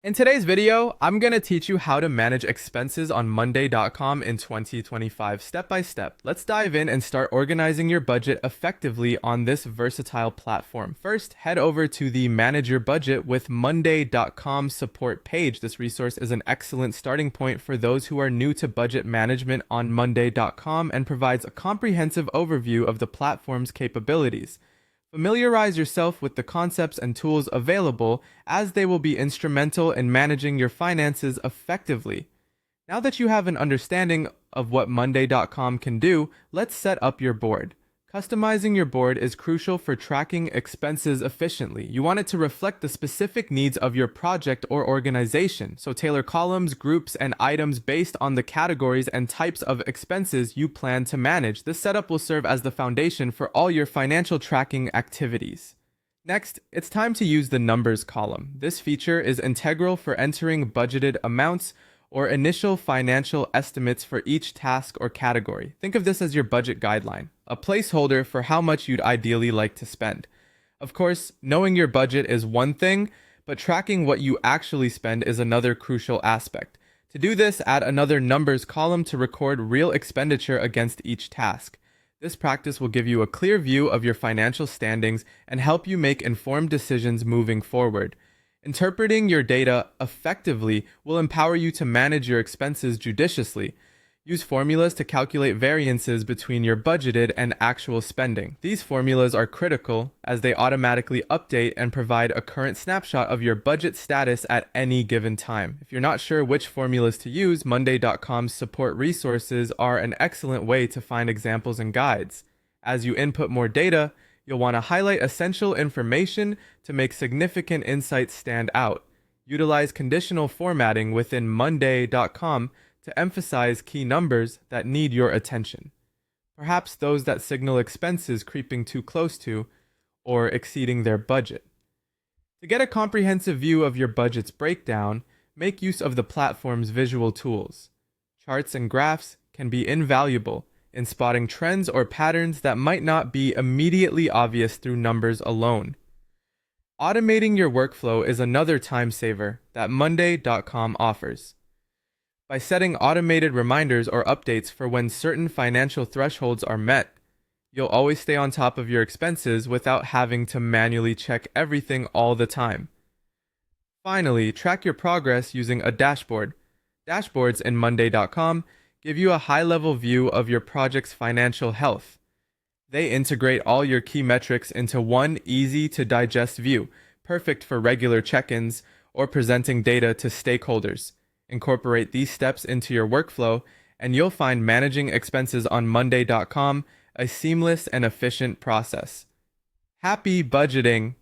In today's video, I'm going to teach you how to manage expenses on Monday.com in 2025 step by step. Let's dive in and start organizing your budget effectively on this versatile platform. First, head over to the Manage Your Budget with Monday.com support page. This resource is an excellent starting point for those who are new to budget management on Monday.com and provides a comprehensive overview of the platform's capabilities. Familiarize yourself with the concepts and tools available, as they will be instrumental in managing your finances effectively. Now that you have an understanding of what Monday.com can do, let's set up your board. Customizing your board is crucial for tracking expenses efficiently. You want it to reflect the specific needs of your project or organization, so tailor columns, groups, and items based on the categories and types of expenses you plan to manage. This setup will serve as the foundation for all your financial tracking activities. Next, it's time to use the numbers column. This feature is integral for entering budgeted amounts or initial financial estimates for each task or category. Think of this as your budget guideline, a placeholder for how much you'd ideally like to spend. Of course, knowing your budget is one thing, but tracking what you actually spend is another crucial aspect. To do this, add another numbers column to record real expenditure against each task. This practice will give you a clear view of your financial standings and help you make informed decisions moving forward. Interpreting your data effectively will empower you to manage your expenses judiciously. Use formulas to calculate variances between your budgeted and actual spending. These formulas are critical as they automatically update and provide a current snapshot of your budget status at any given time. If you're not sure which formulas to use, Monday.com's support resources are an excellent way to find examples and guides. As you input more data, you'll want to highlight essential information to make significant insights stand out. Utilize conditional formatting within Monday.com to emphasize key numbers that need your attention. Perhaps those that signal expenses creeping too close to or exceeding their budget. To get a comprehensive view of your budget's breakdown, make use of the platform's visual tools. Charts and graphs can be invaluable in spotting trends or patterns that might not be immediately obvious through numbers alone. Automating your workflow is another time saver that Monday.com offers. By setting automated reminders or updates for when certain financial thresholds are met, you'll always stay on top of your expenses without having to manually check everything all the time. Finally, track your progress using a dashboard. Dashboards in Monday.com give you a high-level view of your project's financial health. They integrate all your key metrics into one easy-to-digest view, perfect for regular check-ins or presenting data to stakeholders. Incorporate these steps into your workflow, and you'll find managing expenses on Monday.com a seamless and efficient process. Happy budgeting!